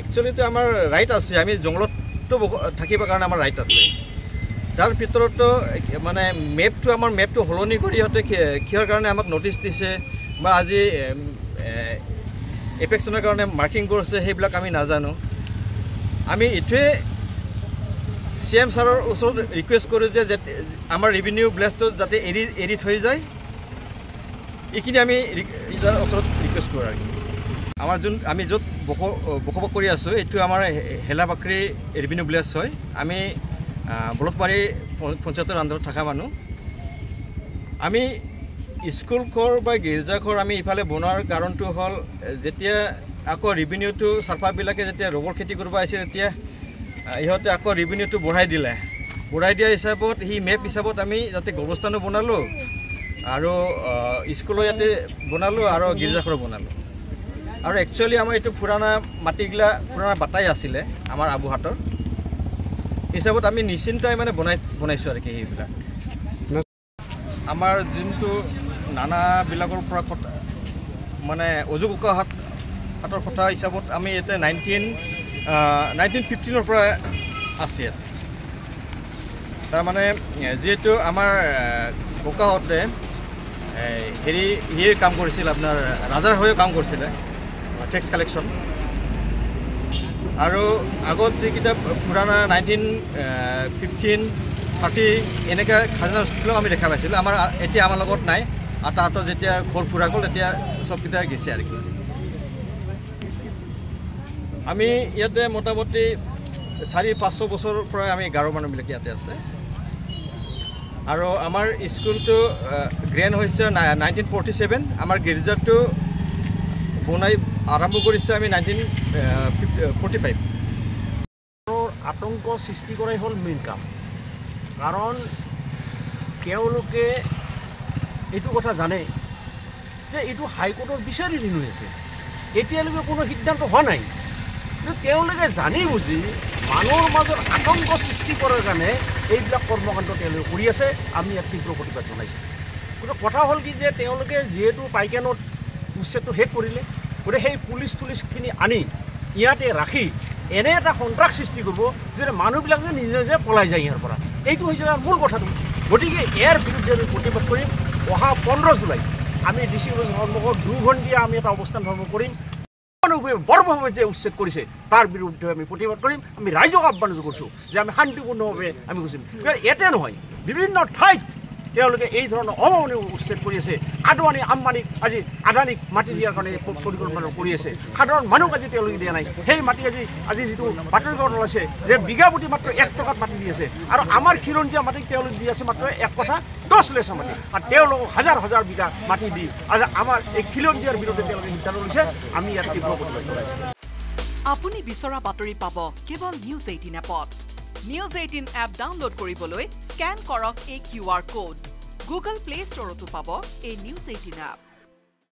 একচুৱেলিটো আমাৰ ৰাইট আছে আমি জংগলতো থাকিবৰ কাৰণে আমাৰ ৰাইট আছে তাৰ ভিতৰতো মানে মেপটো হলনি কৰি ইহঁতে কিহৰ কাৰণে আমাক নটিচ দিছে বা আজি এপেক্সনৰ কাৰণে মাৰ্কিং কৰিছে সেইবিলাক আমি নাজানো আমি এইটোৱে CM ছাৰৰ ওচৰত ৰিকুৱেষ্ট কৰোঁ যে আমাৰ ৰেভিনিউ ব্লেছটো যাতে এৰি থৈ যায় এইখিনি আমি ইয়াৰ ওচৰত ৰিকুৱেষ্ট কৰোঁ আৰু আমাৰ আমি য'ত বসবাস কৰি আছোঁ এইটো আমাৰ হেলাবাকৰি ৰেভিনিউ ব্লেছ হয় আমি বলতবাৰী পঞ্চায়তৰ আণ্ডাৰত থকা মানুহ আমি স্কুল ঘৰ বা গীৰ্জা ঘৰ আমি ইফালে বনোৱাৰ কাৰণটো হ'ল যেতিয়া আকৌ ৰেভিনিউটো চাৰ্ফাৰবিলাকে যেতিয়া ৰবৰ খেতি কৰিব আহিছে তেতিয়া ইহঁতে আকৌ ৰেভিনিউটো বঢ়াই দিয়া হিচাপত সেই মেপ হিচাপত আমি যাতে গৰ্ভস্থানো বনালোঁ আৰু স্কুলো ইয়াতে বনালোঁ আৰু গীৰ্জাঘৰো বনালোঁ আৰু একচুৱেলি আমাৰ এইটো পুৰণা মাটিগিলা পুৰণা বাটাই আছিলে আমাৰ আবুহাটৰ হিচাপত আমি নিশ্চিন্তাই মানে বনাইছোঁ আৰু কি সেইবিলাক আমাৰ যোনটো নানাবিলাকৰ পৰা কথা মানে অযোগ হাতৰ কথা হিচাপত আমি ইয়াতে 1915 পৰা আছে ইয়াতে তাৰমানে যিহেতু আমাৰ ককাহঁতে হেৰিৰ কাম কৰিছিল আপোনাৰ ৰাজাৰ হৈও কাম কৰিছিলে টেক্স কালেকশ্যন আৰু আগত যিকেইটা পুৰণা 1915, 30 এনেকৈ খাজানা ৰচিদবিলাক আমি দেখা পাইছিলোঁ এতিয়া আমাৰ লগত নাই আৰু তাহাঁতৰ যেতিয়া ঘৰ ফুৰা গ'ল তেতিয়া চবকেইটা গেছে আৰু কি আমি ইয়াতে মোটামুটি 400-500 বছৰৰ পৰা আমি গাৰো মানুহবিলাক ইয়াতে আছে আৰু আমাৰ স্কুলটো গ্ৰেণ্ড হৈছে 1947 আমাৰ গীৰ্জাটো বনাই আৰম্ভ কৰিছে আমি 1945 আতংক সৃষ্টি কৰাই হ'ল মেইন কাম কাৰণ তেওঁলোকে এইটো কথা জানে যে এইটো হাইকোৰ্টৰ বিচাৰি ঋণ হৈ আছে এতিয়ালৈকে কোনো সিদ্ধান্ত হোৱা নাই কিন্তু তেওঁলোকে জানি বুজি মানুহৰ মাজত আতংক সৃষ্টি কৰাৰ কাৰণে এইবিলাক কৰ্মকাণ্ড তেওঁলোকে কৰি আছে আমি ইয়াত তীব্ৰ প্ৰতিবাদ জনাইছোঁ কিন্তু কথা হ'ল কি যে তেওঁলোকে যিহেতু পাইকানত উচ্ছেদটো শেষ কৰিলে গতিকে সেই পুলিচখিনি আনি ইয়াতে ৰাখি এনে এটা সন্ত্ৰাস সৃষ্টি কৰিব যে মানুহবিলাক যে নিজে নিজে পলাই যায় ইয়াৰ পৰা এইটো হৈছে মূল কথাটো গতিকে ইয়াৰ বিৰুদ্ধে আমি প্ৰতিবাদ কৰিম অহা 15 জুলাই আমি DC অফিচৰ সন্মুখত 2 ঘণ্টা আমি এটা অৱস্থান ধৰ্ম কৰিম বৰ্বভাৱে যে উচ্ছেদ কৰিছে তাৰ বিৰুদ্ধে আমি প্ৰতিবাদ কৰিম আমি ৰাইজক আহ্বান কৰিছোঁ যে আমি শান্তিপূৰ্ণভাৱে আমি গুচিম ইয়াতে নহয় বিভিন্ন ঠাইত তেওঁলোকে এই ধৰণৰ অমানৱীয় উচ্ছেদ কৰি আছে আদৱানী আম্বানীক আজি আদানীক মাটি দিয়াৰ কাৰণে পৰিকল্পনা কৰি আছে সাধাৰণ মানুহক আজি তেওঁলোকে দিয়া নাই সেই মাটি আজি যিটো বাতৰিকৰণ ওলাইছে যে বিঘা প্ৰতি মাত্ৰ 1 টকাত মাটি দি আছে আৰু আমাৰ খিলঞ্জীয়া মাটিক তেওঁলোকে দি আছে মাত্ৰ 1 কথা 10 লেচা মাটি আৰু তেওঁলোকক হাজাৰ বিঘা মাটি দি আজি আমাৰ এই খিলঞ্জীয়াৰ বিৰুদ্ধে তেওঁলোকে সিদ্ধান্ত লৈছে আমি ইয়াত তীব্ৰ প্ৰতিবাদ জনাইছোঁ আপুনি বিচৰা বাতৰি পাব কেৱল নিউজ 18 এপত নিউজ 18 এপ ডাউনলোড কৰিবলৈ স্ক্যান কৰক এই QR কোড গুগল প্লে ষ্টৰতো পাব এই নিউজ 18 এপ